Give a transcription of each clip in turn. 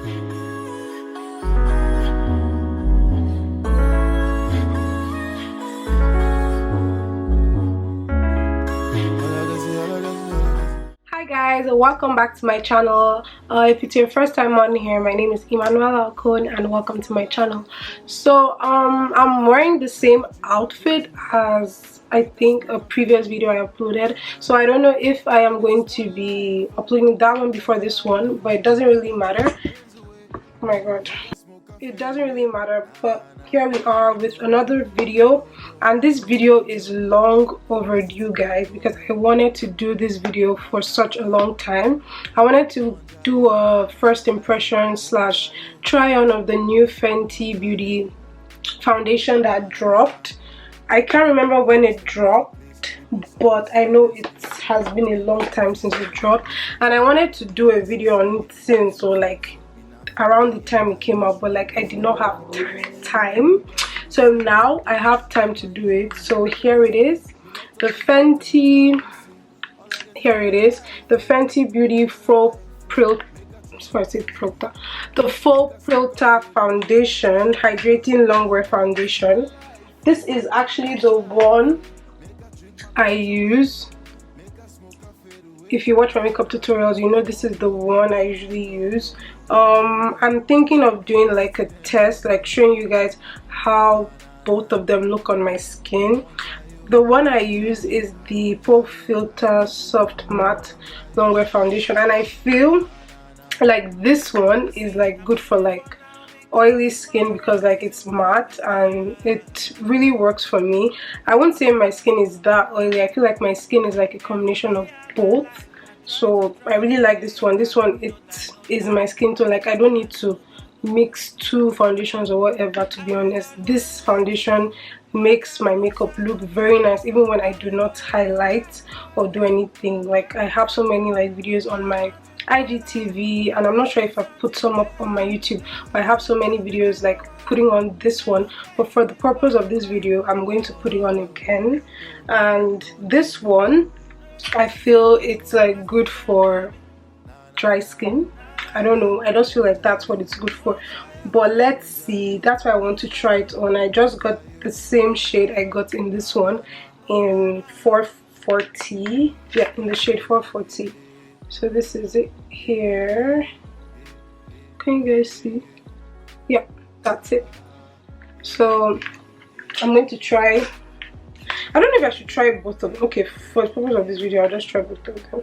Hi guys, welcome back to my channel. If it's your first time on here, my name is Emmanuela Okon and welcome to my channel. So I'm wearing the same outfit as I think a previous video I uploaded, so I don't know if I am going to be uploading that one before this one, but it doesn't really matter. Oh my god, it doesn't really matter. But here we are with another video, and this video is long overdue, guys, because I wanted to do this video for such a long time. I wanted to do a first impression slash try on of the new Fenty Beauty foundation that dropped. I can't remember when it dropped, but I know it has been a long time since it dropped, and I wanted to do a video on it since, so like around the time it came out, but like I did not have time. So now I have time to do it. So here it is, the Fenty, the Fenty Beauty Faux FENTY foundation, hydrating longwear foundation. This is actually the one I use. If you watch my makeup tutorials, you know this is the one I usually use. I'm thinking of doing like a test, like showing you guys how both of them look on my skin. The one I use is the PRFILT'R Soft Matte Longwear Foundation, and I feel like this one is like good for like oily skin because like it's matte and it really works for me. I wouldn't say my skin is that oily. I feel like my skin is like a combination of both, so I really like this one. This one, it is my skin tone. Like I don't need to mix two foundations or whatever, to be honest. This foundation makes my makeup look very nice even when I do not highlight or do anything. Like I have so many like videos on my IGTV, and I'm not sure if I put some up on my YouTube, but I have so many videos like putting on this one. But for the purpose of this video, I'm going to put it on again. And this one, I feel it's like good for dry skin. I don't know, I just feel like that's what it's good for, but let's see. That's why I want to try it on. I just got the same shade I got in this one in 440, yeah, in the shade 440. So this is it here. Can you guys see? Yeah, that's it. So I'm going to try. I don't know if I should try both of them. Okay, for the purpose of this video, I'll just try both of them.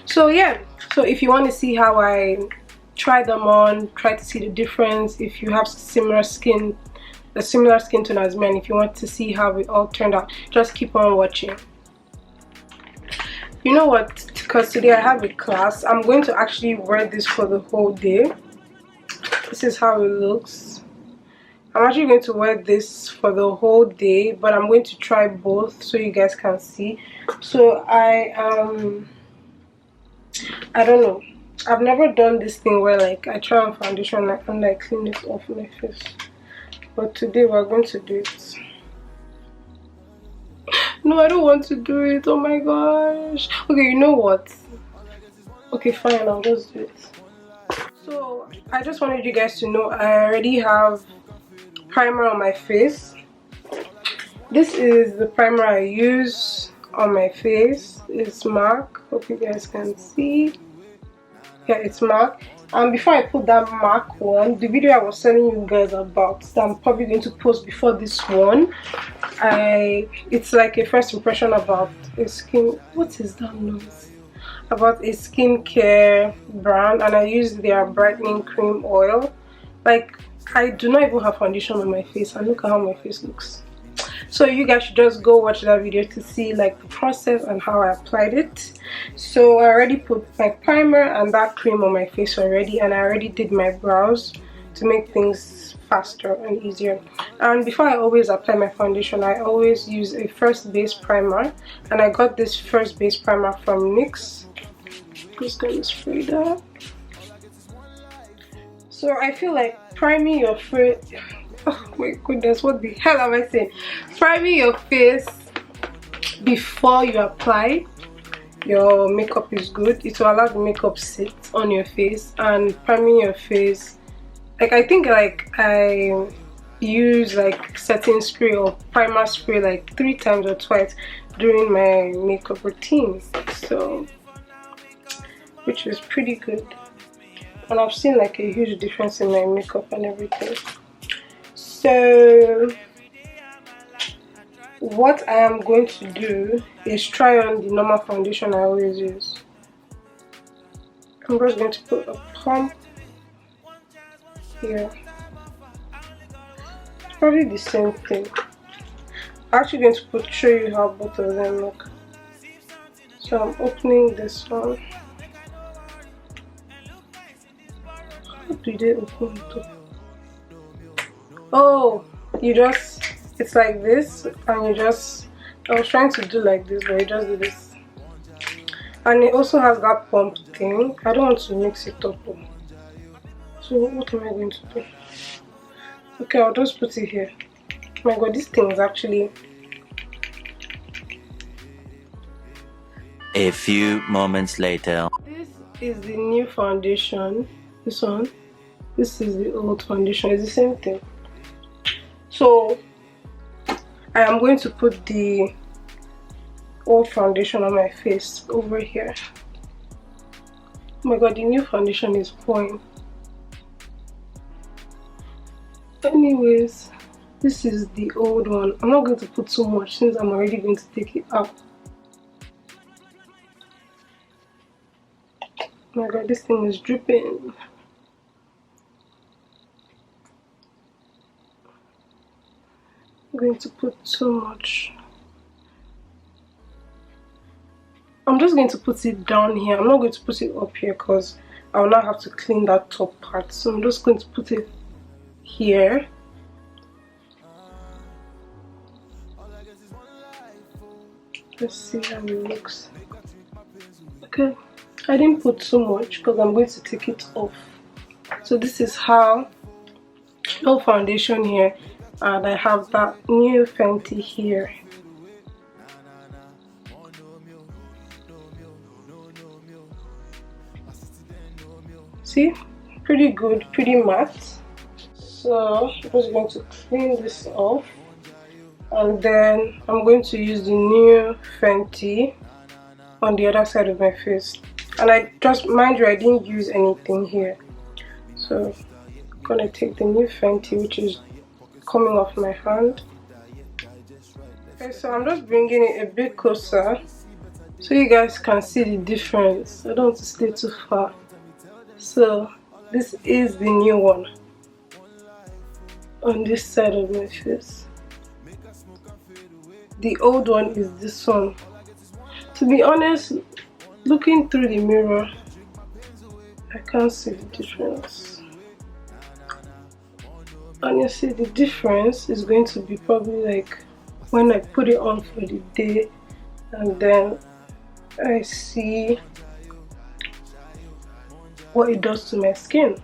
So yeah, so if you want to see how I try them on, try to see the difference, if you have similar skin, a similar skin tone as me, and if you want to see how it all turned out, just keep on watching. You know what, because today I have a class, I'm going to actually wear this for the whole day. This is how it looks. I'm actually going to wear this for the whole day, but I'm going to try both so you guys can see. So I don't know, I've never done this thing where like I try on foundation and like clean it off my face, but today we're going to do it. No, I don't want to do it. Oh my gosh. Okay, you know what? Okay, fine, I'll just do it. So I just wanted you guys to know I already have primer on my face. This is the primer I use on my face. It's MAC. Hope you guys can see. Yeah, it's MAC. And before I put that MAC one, the video I was telling you guys about that I'm probably going to post before this one, it's like a first impression about a skin, what is that noise? About a skincare brand, and I use their brightening cream oil. Like I do not even have foundation on my face, and look at how my face looks. So you guys should just go watch that video to see like the process and how I applied it. So I already put my primer and that cream on my face already, and I already did my brows to make things faster and easier. And before I always apply my foundation, I always use a first base primer, and I got this first base primer from NYX. Just gonna spray that. So I feel like priming your face, oh my goodness, what the hell am I saying? Priming your face before you apply your makeup is good. It will allow the makeup sit on your face, and priming your face, like I think like I use like setting spray or primer spray like 3 times or twice during my makeup routine, so which is pretty good, and I've seen like a huge difference in my makeup and everything. So what I am going to do is try on the normal foundation I always use. I'm just going to put a pump here. It's probably the same thing. I'm actually going to show you how both of them look. So I'm opening this one. How do they open it up? Oh, you just, it's like this, and you just, I was trying to do like this, but you just do this. And it also has that pump thing. I don't want to mix it up. So what am I going to do? Okay, I'll just put it here. Oh my god, this thing is actually... A few moments later. This is the new foundation. This one. This is the old foundation. It's the same thing. So I am going to put the old foundation on my face over here. Oh my god, the new foundation is pouring. Anyways, this is the old one. I'm not going to put so much since I'm already going to take it out. Oh my god, this thing is dripping. I'm going to put so much. I'm just going to put it down here. I'm not going to put it up here because I will not have to clean that top part. So I'm just going to put it here. Let's see how it looks. Okay, I didn't put so much because I'm going to take it off. So this is how no foundation here, and I have that new Fenty here. See, pretty good, pretty matte. So I'm just going to clean this off, and then I'm going to use the new Fenty on the other side of my face. And I just, mind you, I didn't use anything here. So I'm gonna take the new Fenty, which is coming off my hand. Okay, so I'm just bringing it a bit closer so you guys can see the difference. I don't want to stay too far. So this is the new one on this side of my face. The old one is this one. To be honest, looking through the mirror, I can't see the difference. And you see, the difference is going to be probably like when I put it on for the day, and then I see what it does to my skin.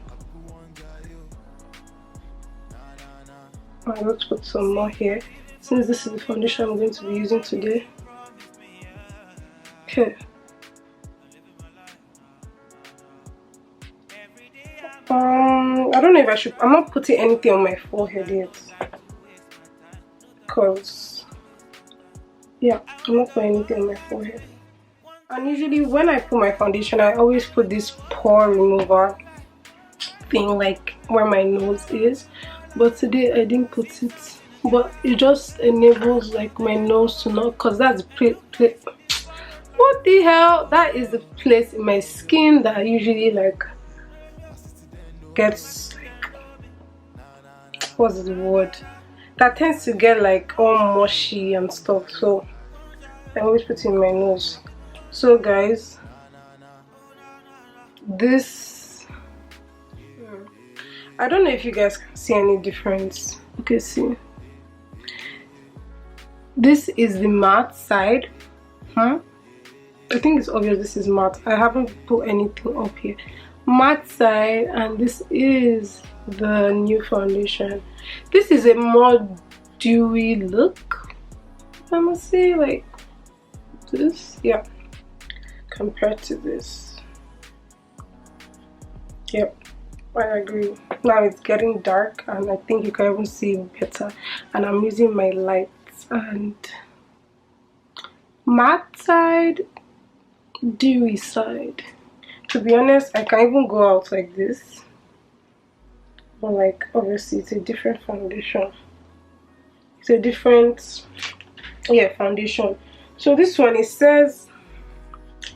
I'll just put some more here since this is the foundation I'm going to be using today. Okay. I don't know if I should. I'm not putting anything on my forehead yet, because yeah, I'm not putting anything on my forehead. And usually when I put my foundation, I always put this pore remover thing like where my nose is, but today I didn't put it. But it just enables like my nose to not, because that's what the hell, that is the place in my skin that usually like gets like, what's the word, that tends to get like all mushy and stuff. So I always put it in my nose. So guys, this, I don't know if you guys can see any difference. You can see this is the matte side. I think it's obvious this is matte. I haven't put anything up here. Matte side, and this is the new foundation. This is a more dewy look, I must say, like this. Yeah, compared to this. Yep, I agree. Now it's getting dark and I think you can even see better, and I'm using my lights. And matte side, dewy side. To be honest, I can even go out like this, but like obviously it's a different foundation. It's a different foundation. So this one, it says,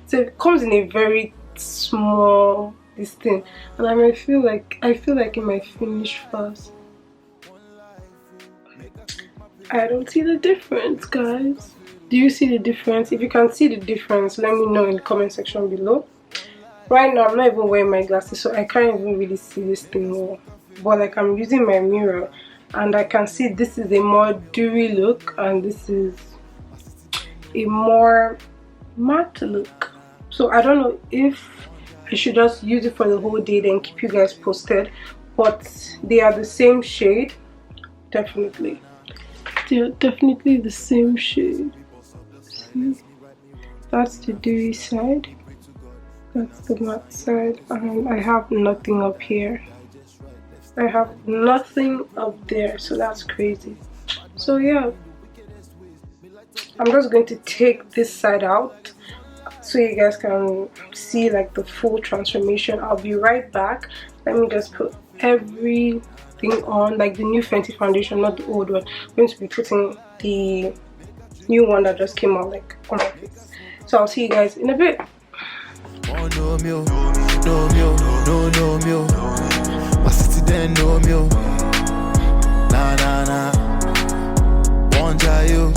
so it comes in a very small this thing, and I feel like it might finish fast. I don't see the difference, guys. Do you see the difference? If you can see the difference, let me know in the comment section below. Right now I'm not even wearing my glasses, so I can't even really see this thing well, but like I'm using my mirror and I can see this is a more dewy look and this is a more matte look. So I don't know if I should just use it for the whole day then keep you guys posted, but they are the same shade. Definitely, they are definitely the same shade. See, that's the dewy side, that's the matte side, and I have nothing up here. I have nothing up there, so that's crazy. So yeah, I'm just going to take this side out so you guys can see like the full transformation. I'll be right back. Let me just put everything on, like the new Fenty foundation, not the old one. I'm going to be putting the new one that just came out like on my face. So I'll see you guys in a bit. Oh no me, no me, no me. My city then no me. Nah nah nah. Wanja you,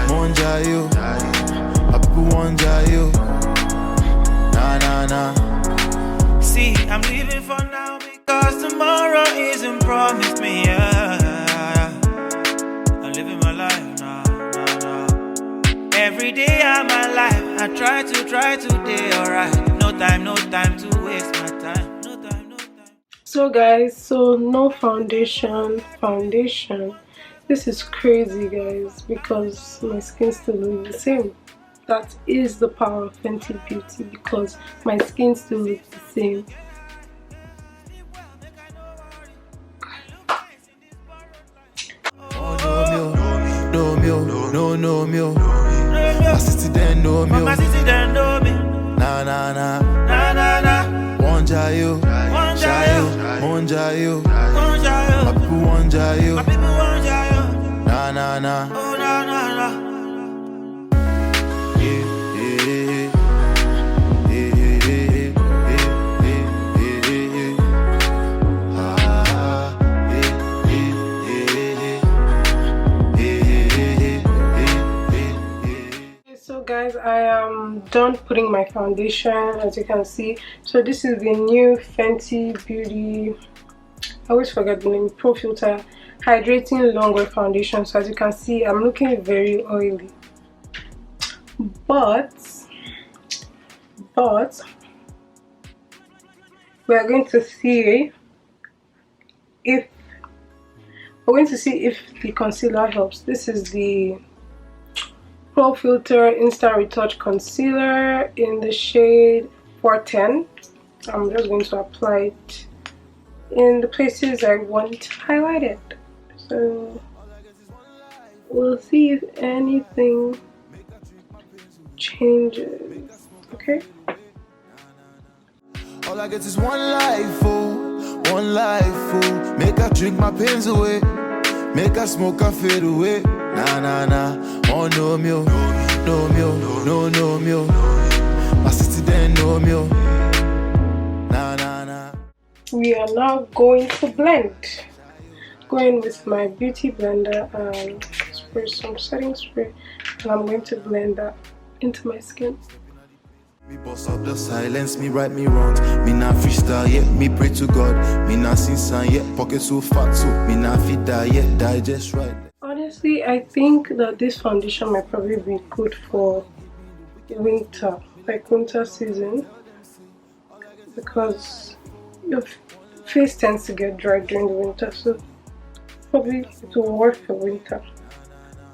monja you. My people wanja you. Nah nah nah. See, I'm leaving for now because tomorrow isn't promised me. Yeah. I'm living my life now. Every day of my life, I try to alright. No time to waste my time. No time. So guys, so no foundation. This is crazy, guys, because my skin still looks the same. That is the power of Fenty Beauty, because my skin still looks the same. No me. My city then know me. Nah. Wanja you, monja you. My people wanja you. Nah. Oh nah. So guys, I am done putting my foundation, as you can see. So this is the new Fenty Beauty, I always forget the name, PRFILT'R Hydrating Longwear Foundation. So as you can see, I'm looking very oily, but we are going to see if the concealer helps. This is the PRFILT'R Instant Retouch Concealer in the shade 410. I'm just going to apply it in the places I want highlighted. So we'll see if anything changes. Okay. All I get is one life, oh. Make her drink my pains away. Make her smoke her fade away. Nah. Oh no me, no me. My city then no me. Nah. We are now going to blend. Going with my beauty blender and spray some setting spray, and I'm going to blend that into my skin. Me boss up the silence, me right, me wrong. Me not freestyle yet, me pray to God. Me not sing song yet, pocket so fat so me not fit die yet, digest right. Honestly, I think that this foundation might probably be good for winter, like winter season, because your face tends to get dry during the winter, so probably it will work for winter.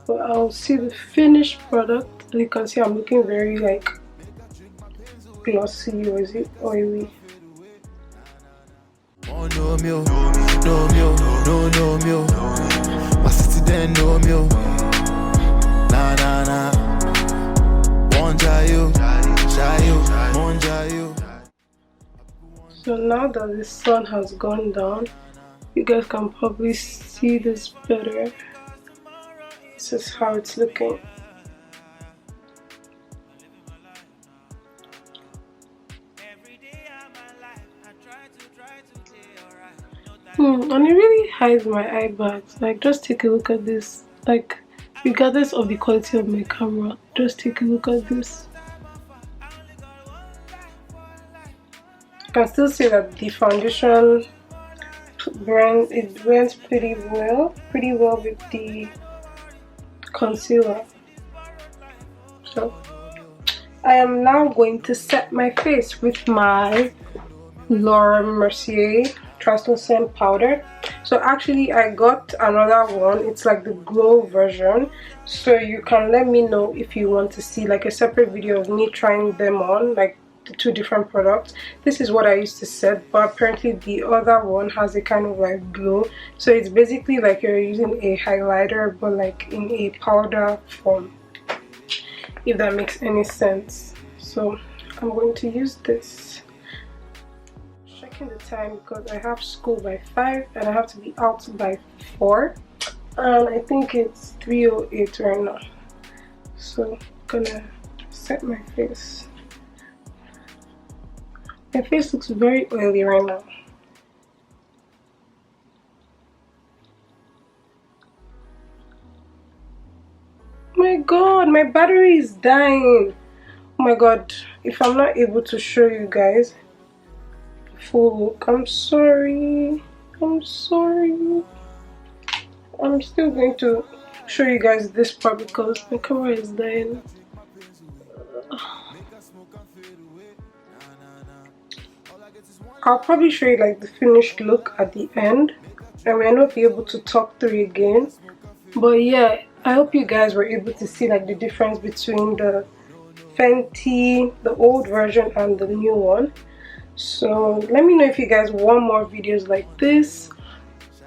But I'll see the finished product, and you can see I'm looking very like glossy or is it oily? Oh no me, no me, no me. My city then no me. Na na na. Monjayo, jayo, monjayo. So now that the sun has gone down, you guys can probably see this better. This is how it's looking. And it really hides my eye bags. Like, just take a look at this. Like, regardless of the quality of my camera, just take a look at this. You can still see that the foundation blends pretty well with the concealer. So I am now going to set my face with my Laura Mercier translucent powder. So actually I got another one. It's like the glow version, so you can let me know if you want to see like a separate video of me trying them on, like the two different products. This is what I used to set, but apparently the other one has a kind of like glow, so it's basically like you're using a highlighter but like in a powder form, if that makes any sense. So I'm going to use this. Checking the time because I have school by 5 and I have to be out by 4, and I think it's 3:08 right now. So I'm gonna set my face. My face looks very oily right now. Oh my god, my battery is dying. Oh my god, if I'm not able to show you guys full look, I'm sorry. I'm sorry. I'm still going to show you guys this part because my camera is dying. I'll probably show you like the finished look at the end. I may not be able to talk through again, but yeah, I hope you guys were able to see like the difference between the Fenty, the old version, and the new one. So let me know if you guys want more videos like this.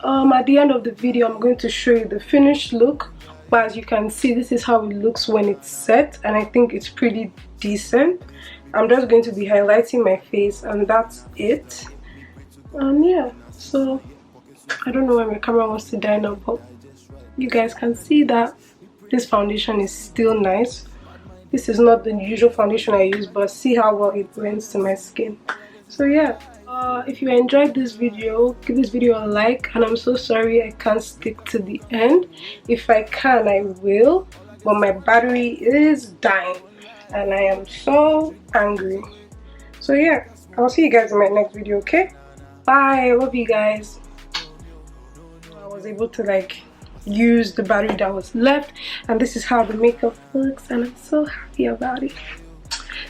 At the end of the video I'm going to show you the finished look, but as you can see, this is how it looks when it's set, and I think it's pretty decent. I'm just going to be highlighting my face and that's it. Yeah, so I don't know why my camera wants to die now, but you guys can see that this foundation is still nice. This is not the usual foundation I use, but see how well it blends to my skin. So yeah, if you enjoyed this video, give this video a like, and I'm so sorry I can't stick to the end. If I can, I will, but my battery is dying and I am so angry. So yeah, I'll see you guys in my next video. Okay, bye. I love you guys. I was able to like use the battery that was left, and this is how the makeup looks, and I'm so happy about it.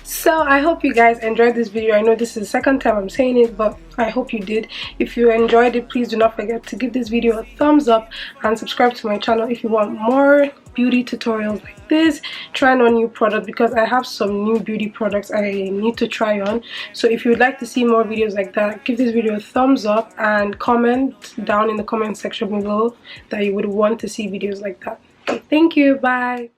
So I hope you guys enjoyed this video. I know this is the second time I'm saying it, but I hope you did. If you enjoyed it, please do not forget to give this video a thumbs up and subscribe to my channel if you want more beauty tutorials like this, trying on new products, because I have some new beauty products I need to try on. So if you would like to see more videos like that, give this video a thumbs up and comment down in the comment section below that you would want to see videos like that. Okay, thank you, bye.